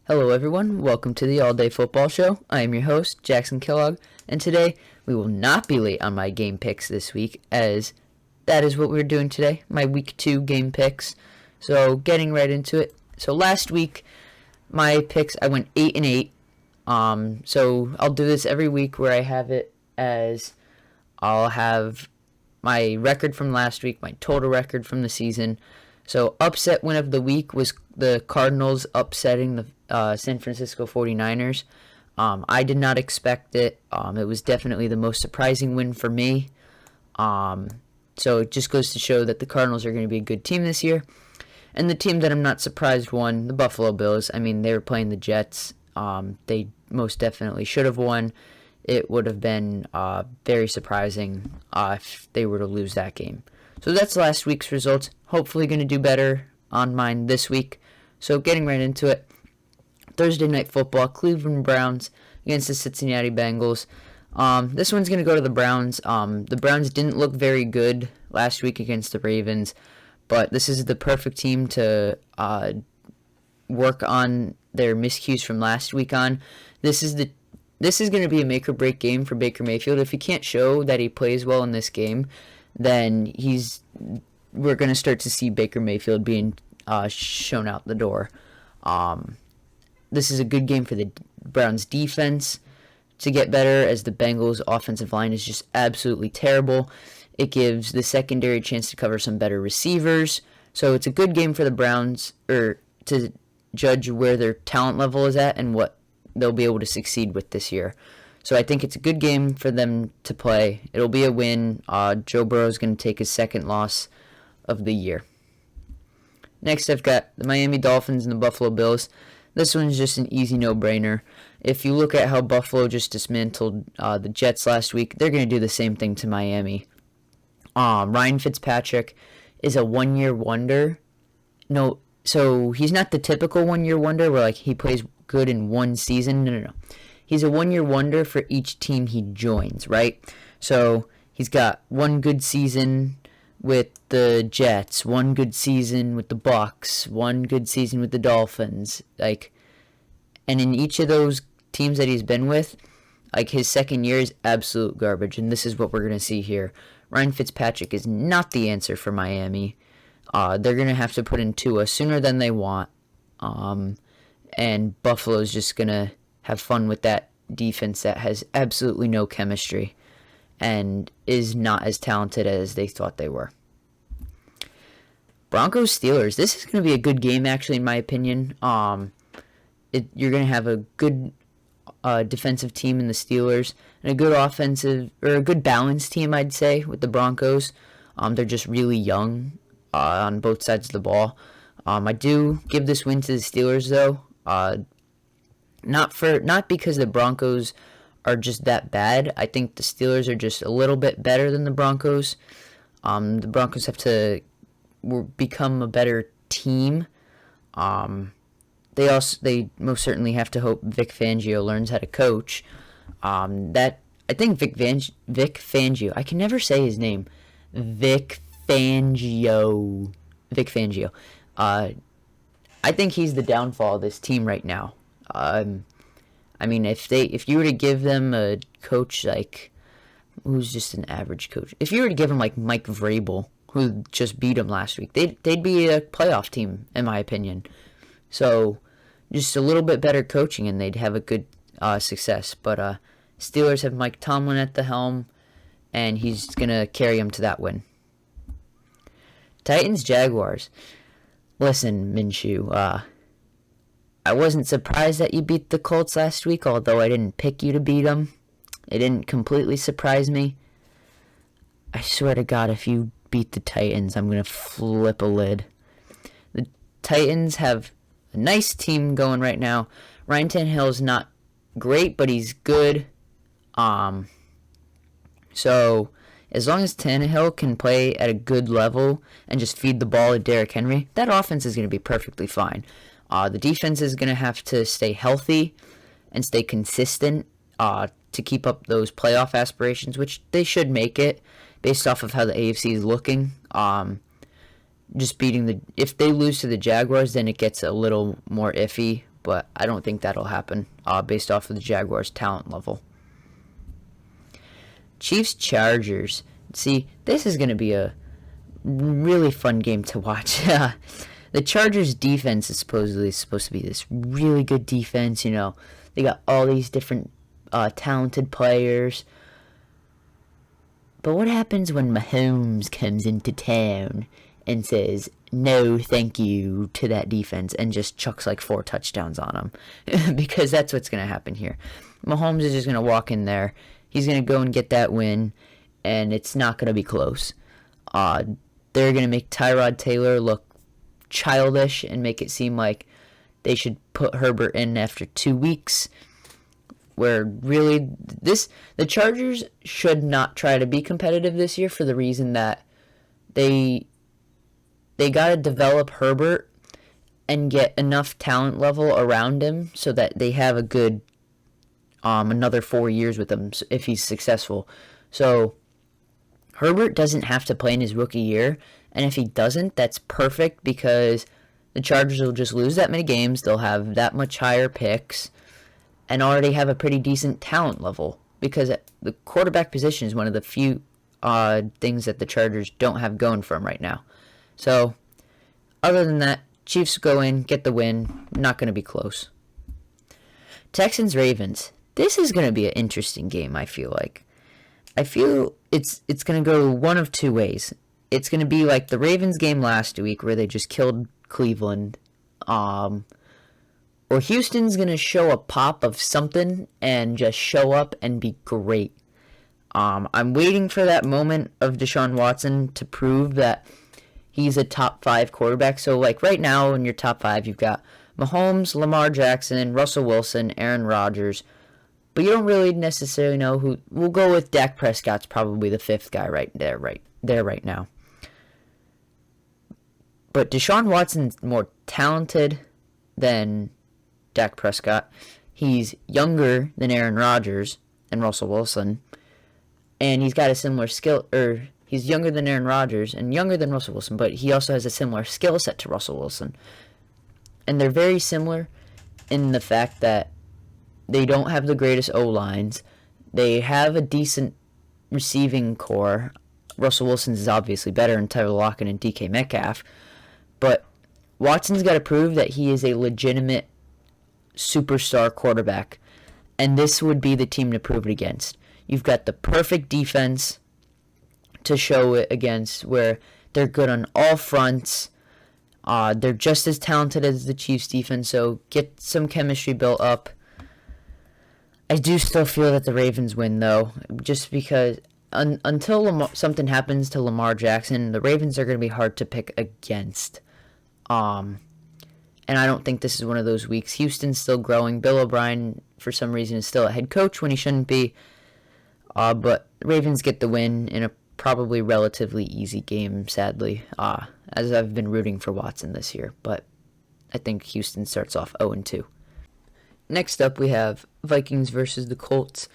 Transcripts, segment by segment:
Hello, everyone. Welcome to the All Day Football Show. I am your host, Jackson Kellogg, and today we will not be late on my game picks this week, as that is what we're doing today, my Week 2 game picks. So, getting right into it. So, last week, my picks, I went 8-8. So, I'll do this every week where I have it as I'll have my record from last week, my total record from the season. So, upset win of the week was the Cardinals upsetting the San Francisco 49ers. I did not expect it. It was definitely the most surprising win for me. So it just goes to show that the Cardinals are going to be a good team this year. And the team that I'm not surprised won, the Buffalo Bills. I mean, they were playing the Jets. They most definitely should have won. It would have been very surprising if they were to lose that game. So that's last week's results. Hopefully going to do better on mine this week. So getting right into it. Thursday Night Football, Cleveland Browns against the Cincinnati Bengals. This one's going to go to the Browns. The Browns didn't look very good last week against the Ravens, but this is the perfect team to work on their miscues from last week on. This is going to be a make-or-break game for Baker Mayfield. If he can't show that he plays well in this game, then we're going to start to see Baker Mayfield being shown out the door. This is a good game for the Browns defense to get better, as the Bengals offensive line is just absolutely terrible. It gives the secondary a chance to cover some better receivers. So it's a good game for the Browns to judge where their talent level is at and what they'll be able to succeed with this year. So I think it's a good game for them to play. It'll be a win. Joe Burrow is going to take his second loss of the year. Next, I've got the Miami Dolphins and the Buffalo Bills. This one's just an easy no-brainer. If you look at how Buffalo just dismantled the Jets last week, they're going to do the same thing to Miami. Ryan Fitzpatrick is a one-year wonder. No, so he's not the typical one-year wonder where he plays good in one season. No. He's a one-year wonder for each team he joins, right? So he's got one good season with the Jets, one good season with the Bucs, one good season with the Dolphins, and in each of those teams that he's been with, his second year is absolute garbage, and this is what we're going to see here. Ryan Fitzpatrick is not the answer for Miami. They're going to have to put in Tua sooner than they want, and Buffalo's just going to have fun with that defense that has absolutely no chemistry and is not as talented as they thought they were. Broncos Steelers. This is going to be a good game, actually, in my opinion. You're going to have a good defensive team in the Steelers and a good offensive, or a good balanced team, I'd say, with the Broncos. They're just really young on both sides of the ball. I do give this win to the Steelers, though. Not because the Broncos are just that bad. I think the Steelers are just a little bit better than the Broncos. The Broncos have to become a better team. They most certainly have to hope Vic Fangio learns how to coach. I think Vic Fangio. I can never say his name. Vic Fangio. I think he's the downfall of this team right now. If you were to give them a coach who's just an average coach, if you were to give them Mike Vrabel, who just beat them last week, they'd be a playoff team, in my opinion. So just a little bit better coaching, and they'd have a good success. But Steelers have Mike Tomlin at the helm, and he's gonna carry them to that win. Titans Jaguars. Listen, Minshew. I wasn't surprised that you beat the Colts last week, although I didn't pick you to beat them. It didn't completely surprise me. I swear to God, if you beat the Titans, I'm going to flip a lid. The Titans have a nice team going right now. Ryan Tannehill's not great, but he's good. So as long as Tannehill can play at a good level and just feed the ball to Derrick Henry, that offense is going to be perfectly fine. The defense is going to have to stay healthy and stay consistent to keep up those playoff aspirations, which they should make it based off of how the AFC is looking. If they lose to the Jaguars, then it gets a little more iffy. but I don't think that'll happen based off of the Jaguars' talent level. Chiefs-Chargers. See, this is going to be a really fun game to watch. The Chargers' defense is supposed to be this really good defense. You know, they got all these different talented players. But what happens when Mahomes comes into town and says, no, thank you to that defense and just chucks like 4 touchdowns on them? Because that's what's going to happen here. Mahomes is just going to walk in there. He's going to go and get that win, and it's not going to be close. They're going to make Tyrod Taylor look childish and make it seem like they should put Herbert in after 2 weeks, where really the Chargers should not try to be competitive this year for the reason that they got to develop Herbert and get enough talent level around him so that they have a good another 4 years with him if he's successful. So Herbert doesn't have to play in his rookie year, and if he doesn't, that's perfect because the Chargers will just lose that many games. They'll have that much higher picks and already have a pretty decent talent level because the quarterback position is one of the few things that the Chargers don't have going for them right now. So other than that, Chiefs go in, get the win. Not going to be close. Texans-Ravens. This is going to be an interesting game, I feel like. I feel it's going to go one of two ways. It's going to be like the Ravens game last week where they just killed Cleveland. Or Houston's going to show a pop of something and just show up and be great. I'm waiting for that moment of Deshaun Watson to prove that he's a top 5 quarterback. So like right now in your top 5, you've got Mahomes, Lamar Jackson, Russell Wilson, Aaron Rodgers. But you don't really necessarily know who. We'll go with Dak Prescott's probably the 5th guy right now. But Deshaun Watson's more talented than Dak Prescott. He's younger than Aaron Rodgers and Russell Wilson. And he's got a similar skill, he's younger than Aaron Rodgers and younger than Russell Wilson, but he also has a similar skill set to Russell Wilson. And they're very similar in the fact that they don't have the greatest O-lines. They have a decent receiving core. Russell Wilson's is obviously better than Tyler Lockett and DK Metcalf. But Watson's got to prove that he is a legitimate superstar quarterback. And this would be the team to prove it against. You've got the perfect defense to show it against where they're good on all fronts. They're just as talented as the Chiefs defense, so get some chemistry built up. I do still feel that the Ravens win, though, just because until something happens to Lamar Jackson, the Ravens are going to be hard to pick against. And I don't think this is one of those weeks. Houston's still growing. Bill O'Brien, for some reason, is still a head coach when he shouldn't be. But the Ravens get the win in a probably relatively easy game, sadly, as I've been rooting for Watson this year. But I think Houston starts off 0-2. Next up, we have Vikings versus the Colts.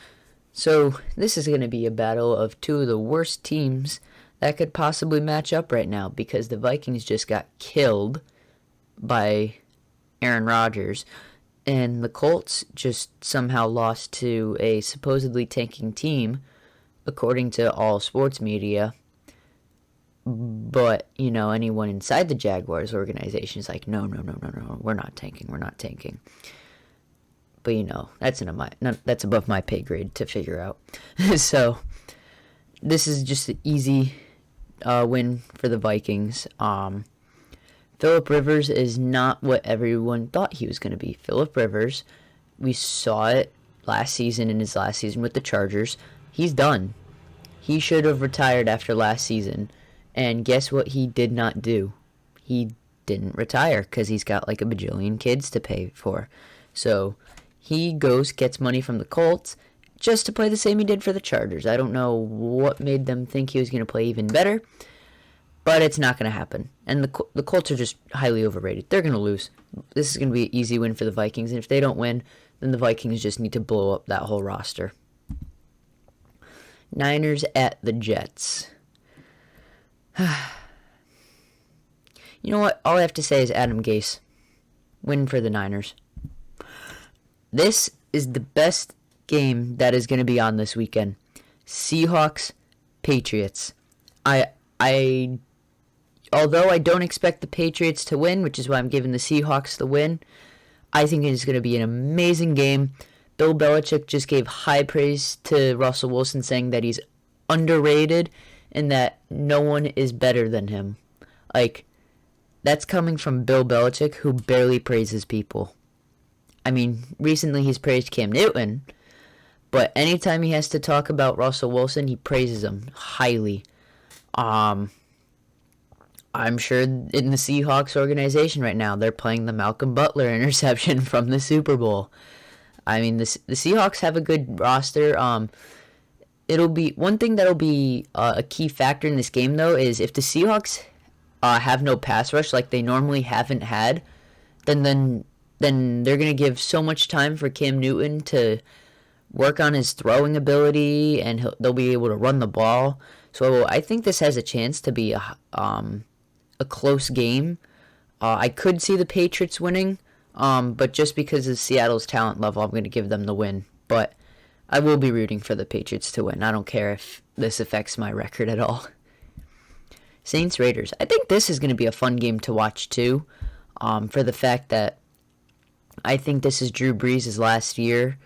So this is going to be a battle of two of the worst teams that could possibly match up right now because the Vikings just got killed by Aaron Rodgers, and the Colts just somehow lost to a supposedly tanking team, according to all sports media. But, you know, anyone inside the Jaguars organization is like, no, we're not tanking. But, you know, that's above my pay grade to figure out. So, this is just an easy win for the Vikings. Phillip Rivers is not what everyone thought he was going to be. Phillip Rivers, we saw it last season in his last season with the Chargers. He's done. He should have retired after last season. And guess what he did not do? He didn't retire because he's got like a bajillion kids to pay for. So he gets money from the Colts just to play the same he did for the Chargers. I don't know what made them think he was going to play even better, but it's not going to happen. And the Colts are just highly overrated. They're going to lose. This is going to be an easy win for the Vikings, and if they don't win, then the Vikings just need to blow up that whole roster. Niners at the Jets. You know what? All I have to say is Adam Gase. Win for the Niners. This is the best game that is going to be on this weekend. Seahawks, Patriots. I although I don't expect the Patriots to win, which is why I'm giving the Seahawks the win, I think it is going to be an amazing game. Bill Belichick just gave high praise to Russell Wilson, saying that he's underrated and that no one is better than him. Like, that's coming from Bill Belichick, who barely praises people. I mean, recently he's praised Cam Newton, but anytime he has to talk about Russell Wilson, he praises him highly. I'm sure in the Seahawks organization right now, they're playing the Malcolm Butler interception from the Super Bowl. I mean, the Seahawks have a good roster. It'll be one thing that'll be a key factor in this game, though, is if the Seahawks have no pass rush like they normally haven't had, then they're gonna give so much time for Cam Newton to work on his throwing ability, and they'll be able to run the ball. So I think this has a chance to be a close game. I could see the Patriots winning, but just because of Seattle's talent level, I'm going to give them the win. But I will be rooting for the Patriots to win. I don't care if this affects my record at all. Saints Raiders. I think this is going to be a fun game to watch too, for the fact that I think this is Drew Brees' last year,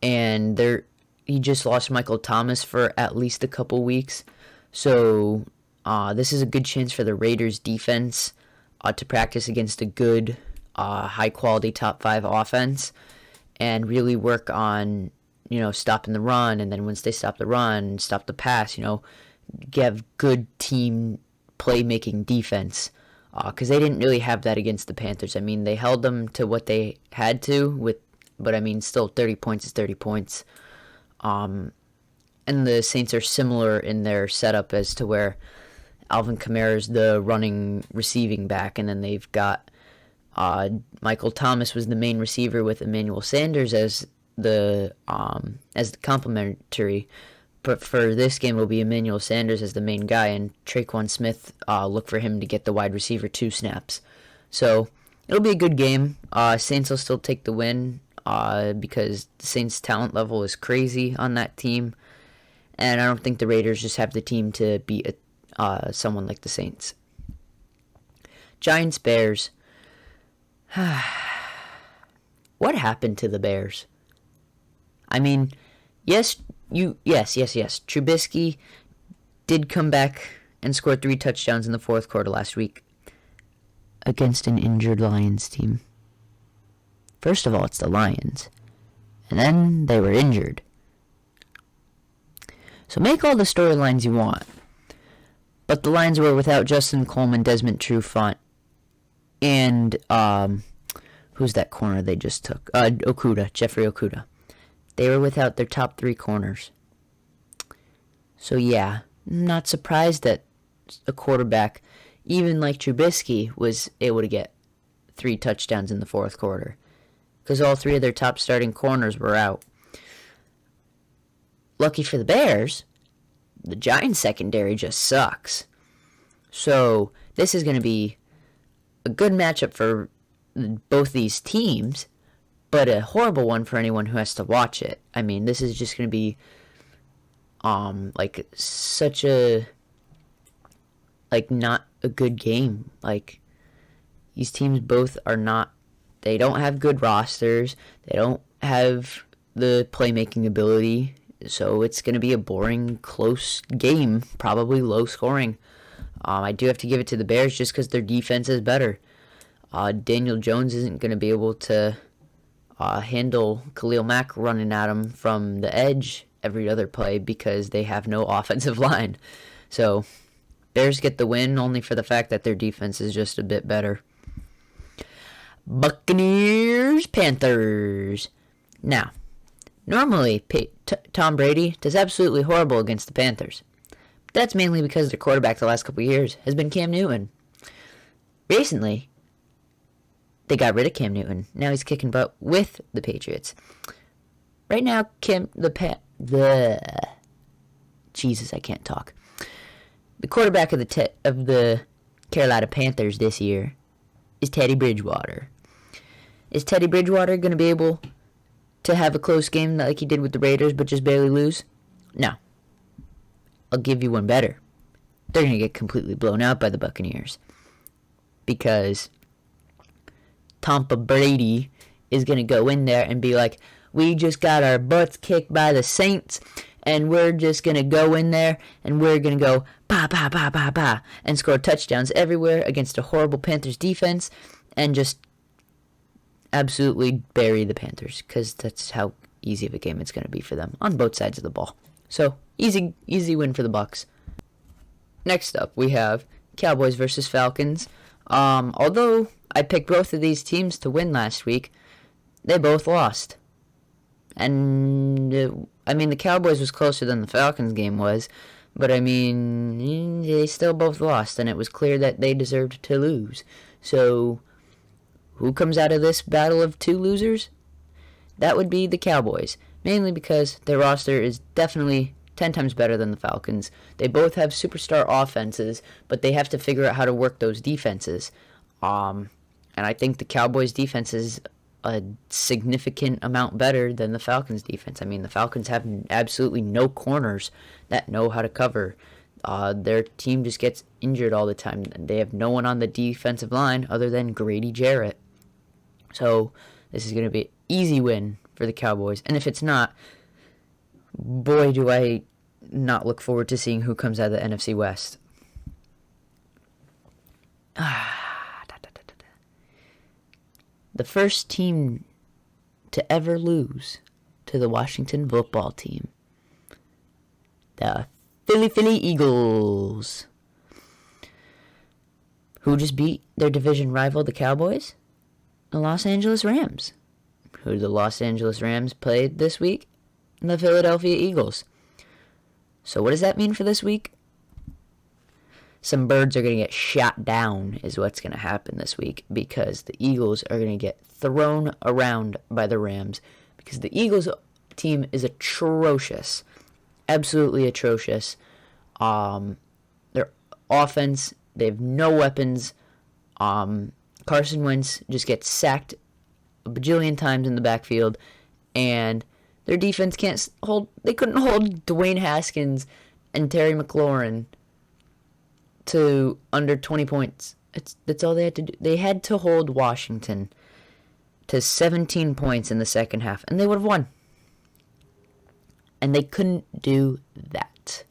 and he just lost Michael Thomas for at least a couple weeks. So this is a good chance for the Raiders defense to practice against a good, high-quality top 5 offense and really work on, stopping the run. And then once they stop the run, stop the pass, have good team playmaking defense. Because they didn't really have that against the Panthers. I mean, they held them to what they had to, but I mean, still 30 points is 30 points. And the Saints are similar in their setup as to where Alvin Kamara is the running receiving back, and then they've got Michael Thomas was the main receiver with Emmanuel Sanders as the complementary. But for this game, it will be Emmanuel Sanders as the main guy, and Traquan Smith, look for him to get the wide receiver 2 snaps. So it'll be a good game. Saints will still take the win because the Saints' talent level is crazy on that team. And I don't think the Raiders just have the team to beat someone like the Saints. Giants Bears. What happened to the Bears? I mean, yes. Trubisky did come back and score 3 touchdowns in the fourth quarter last week against an injured Lions team. First of all, it's the Lions. And then they were injured. So make all the storylines you want. But the Lions were without Justin Coleman, Desmond Trufant, and who's that corner they just took? Jeffrey Okudah. They were without their top 3 corners. So yeah, not surprised that a quarterback, even like Trubisky, was able to get 3 touchdowns in the fourth quarter. Because all 3 of their top starting corners were out. Lucky for the Bears, the Giants secondary just sucks. So this is going to be a good matchup for both these teams, but a horrible one for anyone who has to watch it. I mean, this is just going to be such a not a good game. Like, these teams both are not, they don't have good rosters. They don't have the playmaking ability. So it's going to be a boring, close game, probably low scoring. I do have to give it to the Bears just because their defense is better. Daniel Jones isn't going to be able to handle Khalil Mack running at him from the edge every other play because they have no offensive line. So Bears get the win only for the fact that their defense is just a bit better. Buccaneers, Panthers. Now, normally Tom Brady does absolutely horrible against the Panthers. But that's mainly because their quarterback the last couple of years has been Cam Newton. Recently, they got rid of Cam Newton. Now he's kicking butt with the Patriots. Right now, Jesus, I can't talk. The quarterback of the Carolina Panthers this year is Teddy Bridgewater. Is Teddy Bridgewater going to be able to have a close game like he did with the Raiders but just barely lose? No. I'll give you one better. They're going to get completely blown out by the Buccaneers. Because Tampa Brady is going to go in there and be like, we just got our butts kicked by the Saints, and we're just going to go in there, and we're going to go, bah, bah, bah, bah, bah, and score touchdowns everywhere against a horrible Panthers defense, and just absolutely bury the Panthers, because that's how easy of a game it's going to be for them on both sides of the ball. So, easy win for the Bucs. Next up, we have Cowboys versus Falcons. Although I picked both of these teams to win last week, they both lost. And, the Cowboys was closer than the Falcons game was, but, they still both lost, and it was clear that they deserved to lose. So, who comes out of this battle of two losers? That would be the Cowboys, mainly because their roster is definitely 10 times better than the Falcons. They both have superstar offenses, but they have to figure out how to work those defenses. And I think the Cowboys' defense is a significant amount better than the Falcons' defense. The Falcons have absolutely no corners that know how to cover. Their team just gets injured all the time. They have no one on the defensive line other than Grady Jarrett. So this is going to be an easy win for the Cowboys. And if it's not, boy, do I not look forward to seeing who comes out of the NFC West. The first team to ever lose to the Washington football team. The Philly Eagles. Who just beat their division rival, the Cowboys? The Los Angeles Rams. Who did the Los Angeles Rams play this week? The Philadelphia Eagles. So what does that mean for this week? Some birds are going to get shot down is what's going to happen this week, because the Eagles are going to get thrown around by the Rams, because the Eagles team is atrocious. Absolutely atrocious. Their offense, they have no weapons. Carson Wentz just gets sacked a bajillion times in the backfield, and their defense they couldn't hold Dwayne Haskins and Terry McLaurin to under 20 points. That's all they had to do. They had to hold Washington to 17 points in the second half, and they would have won. And they couldn't do that.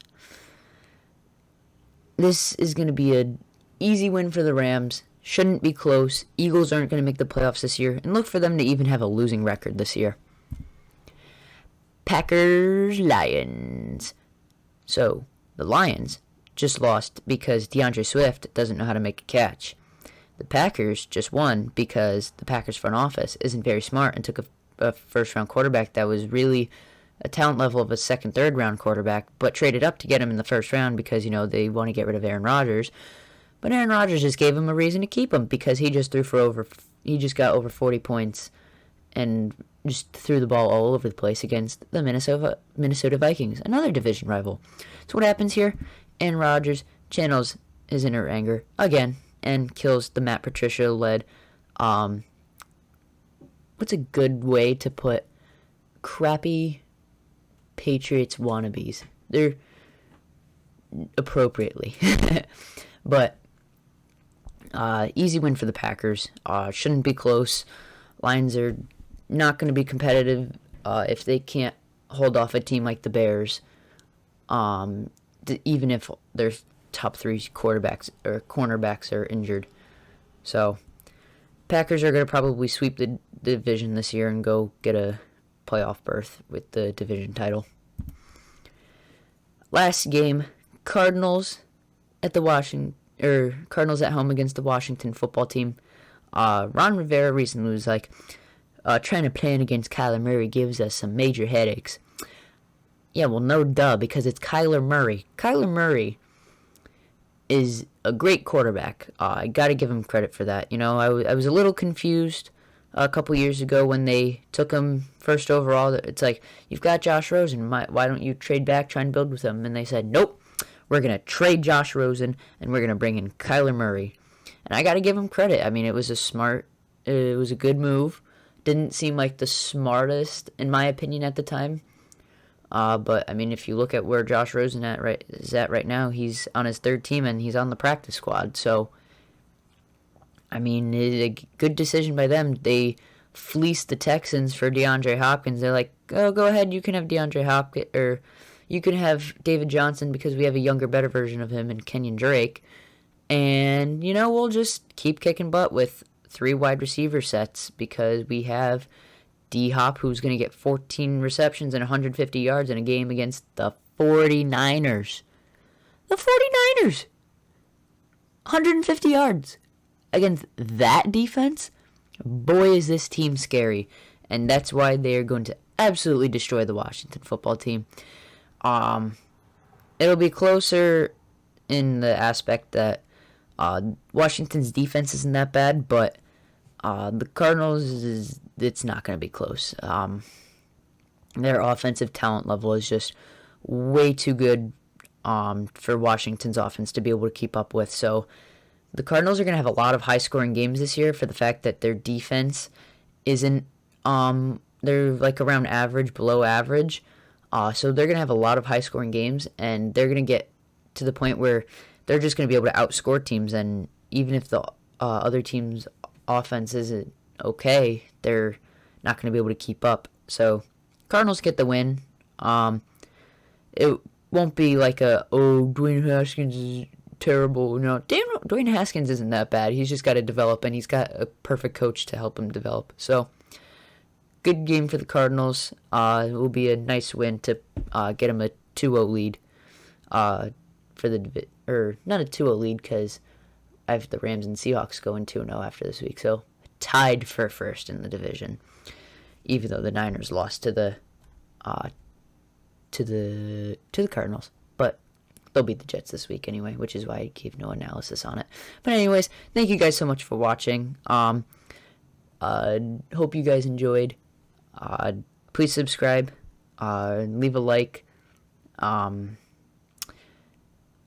This is going to be an easy win for the Rams. Shouldn't be close. Eagles aren't going to make the playoffs this year, and look for them to even have a losing record this year. Packers-Lions. So, the Lions just lost because DeAndre Swift doesn't know how to make a catch. The Packers just won because the Packers front office isn't very smart and took a first-round quarterback that was really a talent level of a second, third-round quarterback, but traded up to get him in the first round because, they want to get rid of Aaron Rodgers. But Aaron Rodgers just gave him a reason to keep him because he just got over 40 points and just threw the ball all over the place against the Minnesota Vikings, another division rival. So what happens here? Aaron Rodgers channels his inner anger again and kills the Matt Patricia-led, what's a good way to put crappy Patriots wannabes? They're appropriately. But easy win for the Packers. Shouldn't be close. Lions are not going to be competitive if they can't hold off a team like the Bears, even if their top three quarterbacks or cornerbacks are injured. So Packers are going to probably sweep the division this year and go get a playoff berth with the division title. Last game, Cardinals at home against the Washington football team. Ron Rivera recently was like, trying to plan against Kyler Murray gives us some major headaches. Yeah, well, no duh, because it's Kyler Murray. Kyler Murray is a great quarterback. I got to give him credit for that. I was a little confused a couple years ago when they took him first overall. It's like, you've got Josh Rosen. Why don't you trade back, try and build with him? And they said, nope, we're going to trade Josh Rosen, and we're going to bring in Kyler Murray. And I got to give him credit. It was a good move didn't seem like the smartest, in my opinion, at the time. But I mean, if you look at where Josh Rosen is at right now, he's on his third team and he's on the practice squad. So, I mean, it's a good decision by them. They fleeced the Texans for DeAndre Hopkins. They're like, oh, go ahead, you can have DeAndre Hopkins, or you can have David Johnson because we have a younger, better version of him in Kenyon Drake. And, we'll just keep kicking butt with 3 wide receiver sets because we have D-Hop, who's going to get 14 receptions and 150 yards in a game against the 49ers. The 49ers! 150 yards against that defense? Boy, is this team scary. And that's why they are going to absolutely destroy the Washington football team. It'll be closer in the aspect that Washington's defense isn't that bad, but the Cardinals, it's not going to be close. Their offensive talent level is just way too good for Washington's offense to be able to keep up with. So the Cardinals are going to have a lot of high-scoring games this year for the fact that their defense isn't, they're like around average, below average. So they're going to have a lot of high-scoring games, and they're going to get to the point where they're just going to be able to outscore teams, and even if the other team's offense isn't okay, they're not going to be able to keep up. So Cardinals get the win. It won't be like Dwayne Haskins is terrible. No, Dwayne Haskins isn't that bad. He's just got to develop, and he's got a perfect coach to help him develop. So good game for the Cardinals. It will be a nice win to get him a 2-0 lead for the or not a 2-0 lead because I have the Rams and Seahawks going 2-0 after this week. So tied for first in the division, even though the Niners lost to the Cardinals. But they'll beat the Jets this week anyway, which is why I gave no analysis on it. But anyways, thank you guys so much for watching. Hope you guys enjoyed. Please subscribe. Leave a like.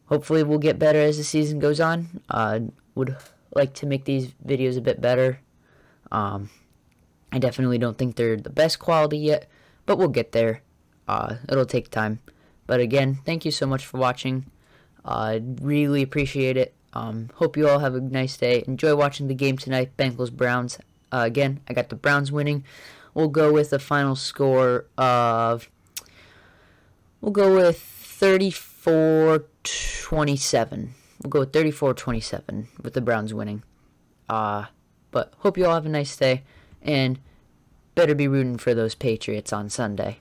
Hopefully we'll get better as the season goes on. Would like to make these videos a bit better. I definitely don't think they're the best quality yet, but we'll get there. It'll take time. But again, thank you so much for watching. Really appreciate it. Hope you all have a nice day. Enjoy watching the game tonight, Bengals-Browns. Again, I got the Browns winning. We'll go with a final score of... We'll go with 34-27. We'll go with 34-27 with the Browns winning. But hope you all have a nice day, and better be rooting for those Patriots on Sunday.